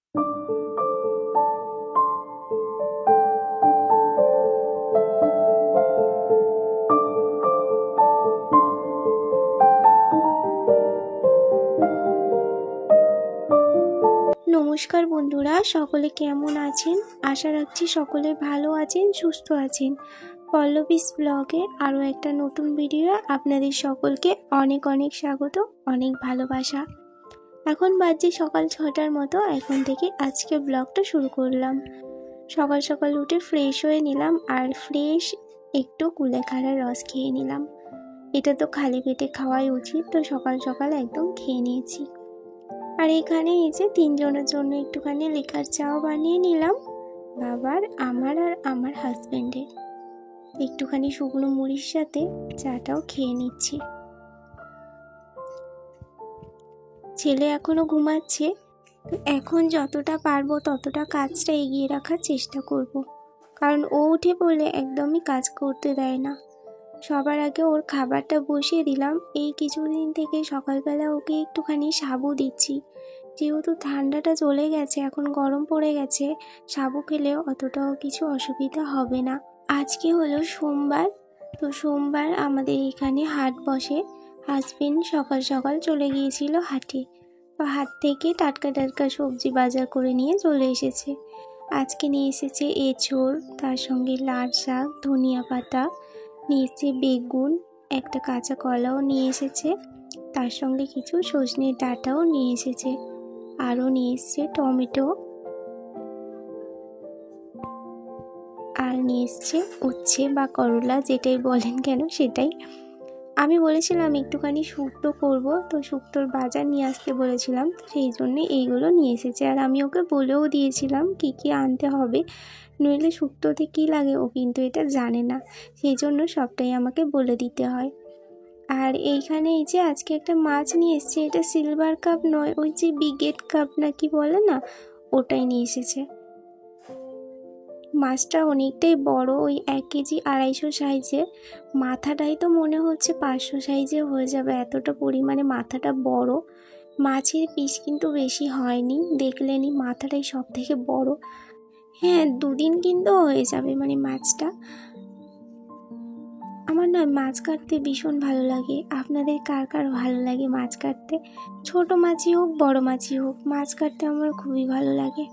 নমস্কার বন্ধুরা, সকলে কেমন আছেন? আশা রাখছি সকলে ভালো আছেন, সুস্থ আছেন। পল্লবীস ব্লগে আরও একটা নতুন ভিডিও আপনাদের সকলকে অনেক অনেক স্বাগত, অনেক ভালোবাসা। এখন বাজে সকাল 6টার মতো। এখন থেকে আজকে ব্লগটা শুরু করলাম। সকাল সকাল উঠে ফ্রেশ হয়ে নিলাম আর ফ্রেশ একটু কুলেখাড়ার রস খেয়ে নিলাম। এটা তো খালি পেটে খাওয়াই উচিত, তো সকাল সকাল একদম খেয়ে নিয়েছি। আর এখানে এই যে 3 জনের জন্য একটুখানি লিকার চাও বানিয়ে নিলাম, বাবার, আমার আর আমার হাজব্যান্ডের। একটুখানি শুকনো মুড়ির সাথে চাটাও খেয়ে নিচ্ছি। ছেলে এখনো ঘুমাচ্ছে, তো এখন যতটা পারবো ততটা কাজটা এগিয়ে রাখার চেষ্টা করব। কারণ ও উঠে পড়লে একদমই কাজ করতে দেয় না। সবার আগে ওর খাবারটা বসিয়ে দিলাম। এই কিছুদিন থেকে সকালবেলা ওকে একটুখানি সাবু দিচ্ছি, যেহেতু ঠান্ডাটা চলে গেছে, এখন গরম পড়ে গেছে। সাবু খেলে অতটাও কিছু অসুবিধা হবে না। আজকে হলো সোমবার, তো সোমবার আমাদের এখানে হাট বসে। হাজবেন্ড সকাল সকাল চলে গিয়েছিল হাটে, তো হাট থেকে টাটকা টাটকা সবজি বাজার করে নিয়ে চলে এসেছে। আজকে নিয়ে এসেছে এঁচোড়, তার সঙ্গে লাল শাক, ধনিয়া পাতা নিয়ে এসেছে, বেগুন, একটা কাঁচা কলাও নিয়ে এসেছে, তার সঙ্গে কিছু সজনের ডাঁটাও নিয়ে এসেছে, আরও নিয়ে এসছে টমেটো, আর নিয়ে এসছে উচ্ছে বা করলা, যেটাই বলেন কেন সেটাই। আমি বলেছিলাম একটুখানি শুক্তো করব, তো শুক্তোর বাজার নিয়ে আসতে বলেছিলাম, সেই জন্যে এইগুলো নিয়ে এসেছে। আর আমি ওকে বলেও দিয়েছিলাম কী কী আনতে হবে, নইলে শুক্তোতে কী লাগে ও কিন্তু এটা জানে না, সেই জন্য সবটাই আমাকে বলে দিতে হয়। আর এইখানে এই যে আজকে একটা মাছ নিয়ে এসেছে, এটা সিলভার কাপ নয়, ওই যে বিগেট কাপ না কি বলে না, ওটাই নিয়ে এসেছে। মাছটা অনেকটাই বড়, ওই 1 কেজি 250 সাইজের। মাথাটাই তো মনে হচ্ছে 500 সাইজে হয়ে যাবে, এতটা পরিমাণে মাথাটা বড়। মাছের পিস কিন্তু বেশি হয়নি, দেখলেনি মাথাটাই সব থেকে বড়। হ্যাঁ, 2 দিন কিন্তু হয়ে যাবে মানে মাছটা। আমার না মাছ কাটতে ভীষণ ভালো লাগে। আপনাদের কার কার ভালো লাগে মাছ কাটতে? ছোট মাছই হোক বড় মাছই হোক, মাছ কাটতে আমার খুবই ভালো লাগে।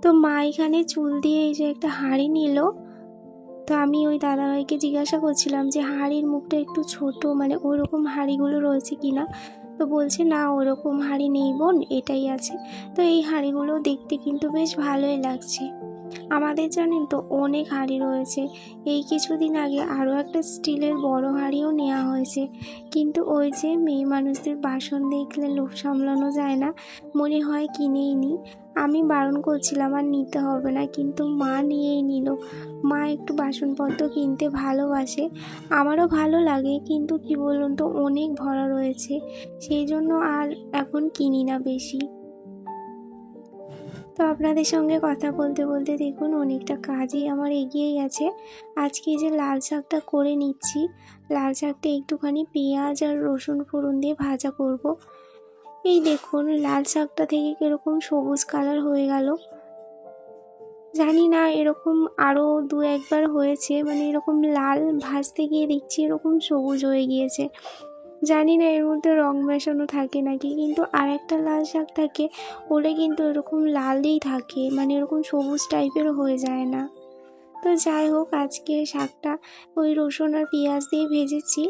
তো মা এখানে চুল দিয়ে এই যে একটা হাঁড়ি নিল, তো আমি ওই দাদাভাইকে জিজ্ঞাসা করছিলাম যে হাঁড়ির মুখটা একটু ছোট, মানে ওরকম হাঁড়িগুলো রয়েছে কিনা। তো বলছে না, ওরকম হাঁড়ি নেই বোন, এটাই আছে। তো এই হাঁড়িগুলো দেখতে কিন্তু বেশ ভালোই লাগছে। আমাদের জানেন তো অনেক হাঁড়ি রয়েছে। এই কিছুদিন আগে আরও একটা স্টিলের বড় হাঁড়িও নেওয়া হয়েছে, কিন্তু ওই যে মেয়ে মানুষদের বাসন দেখলে লোভ সামলানো যায় না, মনে হয় কিনেই নিই। আমি বারণ করছিলাম আর নিতে হবে না, কিন্তু মা নিয়েই নিল। মা একটু বাসনপত্র কিনতে ভালোবাসে, আমারও ভালো লাগে, কিন্তু কি বলুন তো অনেক ভরা রয়েছে, সেই জন্য আর এখন কিনি না বেশি। তো আপনাদের সঙ্গে কথা বলতে বলতে দেখুন অনেকটা কাজই আমার এগিয়ে গেছে। আজকে যে লাল শাকটা করে নিচ্ছি, লাল শাকটা একটুখানি পেঁয়াজ আর রসুন ফোড়ন দিয়ে ভাজা করব। এই দেখুন লাল শাকটা থেকে কীরকম সবুজ কালার হয়ে গেল। জানি না এরকম আরও 2-1 বার হয়েছে, মানে এরকম লাল ভাজতে গিয়ে দেখছি এরকম সবুজ হয়ে গিয়েছে। জানি না এর মধ্যে রং মেশানো থাকে নাকি, কিন্তু আর একটা লাল শাক থাকে, ওটা কিন্তু এরকম লালই থাকে, মানে এরকম সবুজ টাইপের হয়ে যায় না। তো যাই হোক, আজকে শাকটা ওই রসুন আর পেঁয়াজ দিয়ে ভেজেছি।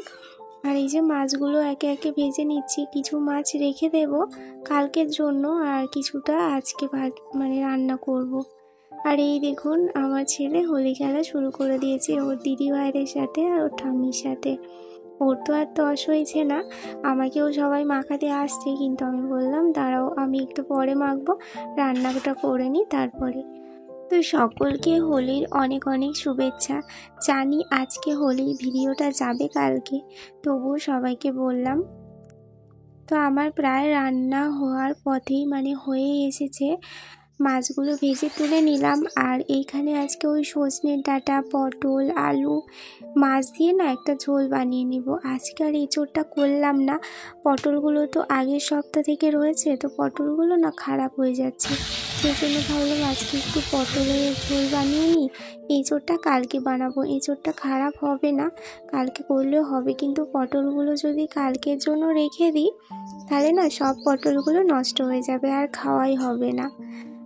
আর এই যে মাছগুলো একে একে ভেজে নিচ্ছি, কিছু মাছ রেখে দেব কালকের জন্য, আর কিছুটা আজকে মানে রান্না করব। আর এই দেখুন আমার ছেলে হোলি খেলা শুরু করে দিয়েছে ওর দিদি ভাইদের সাথে আর ওর ঠাম্মির সাথে। ওর তো আর তস হয়েছে না, আমাকেও সবাই মাখাতে আসছে, কিন্তু আমি বললাম দাঁড়াও আমি একটু পরে মাখবো, রান্নাটা করে নিই তারপরে। তো সকলকে হোলির অনেক অনেক শুভেচ্ছা। জানি আজকে হোলির ভিডিওটা যাবে কালকে, তবুও সবাইকে বললাম। তো আমার প্রায় রান্না হওয়ার পথেই, মানে হয়ে এসেছে। মাছগুলো ভেজে তুলে নিলাম, আর এইখানে আজকে ওই সজনের ডাঁটা, পটল, আলু, মাছ দিয়ে না একটা ঝোল বানিয়ে নিব। আজকে আর এঁচোড়টা করলাম না, পটলগুলো তো আগের সপ্তাহ থেকে রয়েছে, তো পটলগুলো না খারাপ হয়ে যাচ্ছে, সেই জন্য ভাবলাম আজকে একটু পটলের ঝোল বানিয়ে নিই। এঁচোড়টা কালকে বানাবো, এঁচোড়টা খারাপ হবে না, কালকে করলেও হবে, কিন্তু পটলগুলো যদি কালকের জন্য রেখে দিই তাহলে না সব পটলগুলো নষ্ট হয়ে যাবে আর খাওয়াই হবে না।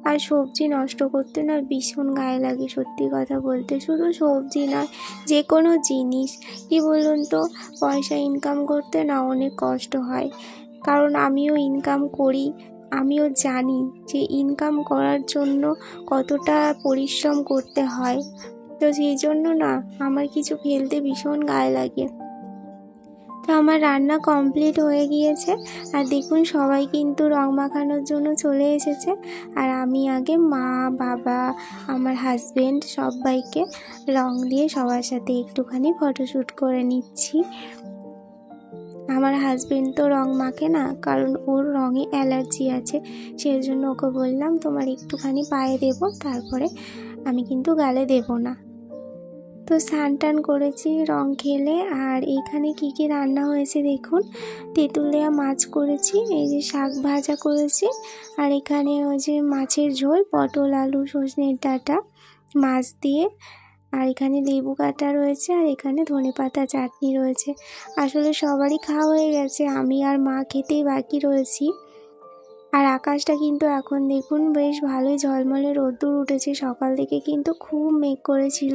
আর সবজি নষ্ট করতে না ভীষণ গায়ে লাগে, সত্যি কথা বলতে। শুধু সবজি নয়, যে কোনো জিনিস, কি বলুন তো, পয়সা ইনকাম করতে না অনেক কষ্ট হয়, কারণ আমিও ইনকাম করি, আমিও জানি যে ইনকাম করার জন্য কতটা পরিশ্রম করতে হয়। তো সেই জন্য না আমার কিছু ফেলতে ভীষণ গায়ে লাগে। তো আমার রান্না কমপ্লিট হয়ে গিয়েছে, আর দেখুন সবাই কিন্তু রং মাখানোর জন্য চলে এসেছে। আর আমি আগে মা, বাবা, আমার হাজবেন্ড সবাইকে রং দিয়ে সবার সাথে একটুখানি ফটোশ্যুট করে নিচ্ছি। আমার হাজবেন্ড তো রং মাখে না, কারণ ওর রঙে অ্যালার্জি আছে, সেই জন্য ওকে বললাম তোমার একটুখানি পায়ে দেবো, তারপরে আমি কিন্তু গালে দেবো না। তো স্নান টান করেছি রং খেলে। আর এইখানে কি কি রান্না হয়েছে দেখুন, তেঁতুল দেওয়া মাছ করেছি, এই যে শাক ভাজা করেছি, আর এখানে ওই যে মাছের ঝোল, পটল আলু সজনের ডাঁটা মাছ দিয়ে, আর এখানে লেবু কাটা রয়েছে, আর এখানে ধনেপাতা চাটনি রয়েছে। আসলে সবারই খাওয়া হয়ে গেছে, আমি আর মা খেতেই বাকি রয়েছি। আর আকাশটা কিন্তু এখন দেখুন বেশ ভালোই ঝলমলে রোদ্দুর উঠেছে, সকাল থেকে কিন্তু খুব মেঘ করেছিল,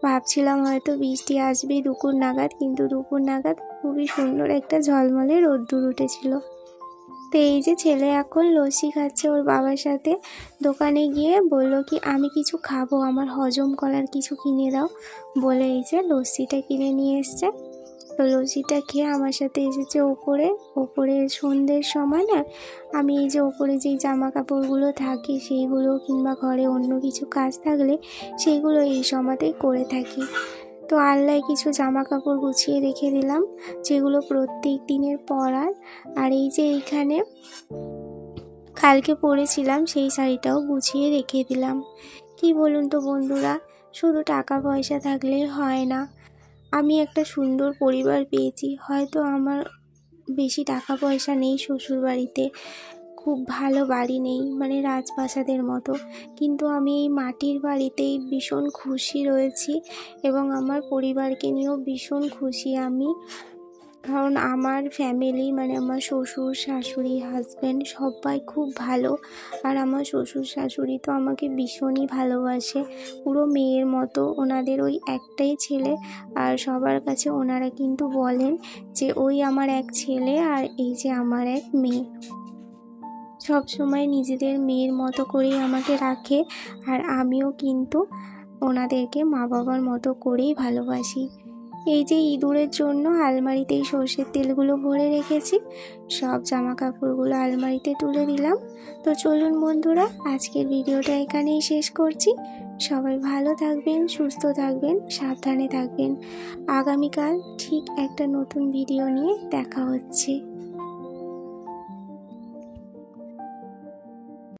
ভাবছিলাম হয়তো বৃষ্টি আসবে দুপুর নাগাদ, কিন্তু দুপুর নাগাদ খুবই সুন্দর একটা ঝলমলে রোদ্দুর উঠেছিল। তো এই যে ছেলে এখন লস্যি খাচ্ছে ওর বাবার সাথে, দোকানে গিয়ে বললো কি আমি কিছু খাবো, আমার হজম করার কিছু কিনে দাও, বলে এই যে লস্যিটা কিনে নিয়ে এসছে। তো লস্যিটা খেয়ে আমার সাথে এসেছে ওপরে সন্ধ্যের সময় না আমি এই যে ওপরে যেই জামা কাপড়গুলো থাকে সেইগুলো, কিংবা ঘরে অন্য কিছু কাজ থাকলে সেইগুলো এই সময়তেই করে থাকি। তো আলনায় কিছু জামা কাপড় গুছিয়ে রেখে দিলাম, যেগুলো প্রত্যেক দিনের পরার। আর এই যে এইখানে কালকে পরেছিলাম সেই শাড়িটাও গুছিয়ে রেখে দিলাম। কি বলুন তো বন্ধুরা, শুধু টাকা পয়সা থাকলেই হয় না। আমি একটা সুন্দর পরিবার পেয়েছি, হয়তো আমার বেশি টাকা পয়সা নেই, শ্বশুর বাড়িতে খুব ভালো বাড়ি নেই, মানে রাজপ্রাসাদের মতো, কিন্তু আমি এই মাটির বাড়িতেই ভীষণ খুশি রয়েছি, এবং আমার পরিবারকে নিয়েও ভীষণ খুশি আমি, কারণ আমার ফ্যামিলি মানে আমার শ্বশুর শাশুড়ি হাজব্যান্ড সবাই খুব ভালো। আর আমার শ্বশুর শাশুড়ি তো আমাকে ভীষণই ভালোবাসে, পুরো মেয়ের মতো, ওনাদের ওই একটাই ছেলে, আর সবার কাছে ওনারা কিন্তু বলেন যে ওই আমার এক ছেলে আর এই যে আমার এক মেয়ে, সব সময় নিজেদের মেয়ের মতো করেই আমাকে রাখে, আর আমিও কিন্তু ওনাদেরকে মা বাবার মতো করেই ভালোবাসি। এই যে ইঁদুরের জন্য আলমারিতেই সর্ষের তেলগুলো ভরে রেখেছি, সব জামা কাপড়গুলো আলমারিতে তুলে দিলাম। তো চলুন বন্ধুরা, আজকের ভিডিওটা এখানেই শেষ করছি। সবাই ভালো থাকবেন, সুস্থ থাকবেন, সাবধানে থাকবেন। আগামীকাল ঠিক একটা নতুন ভিডিও নিয়ে দেখা হচ্ছে।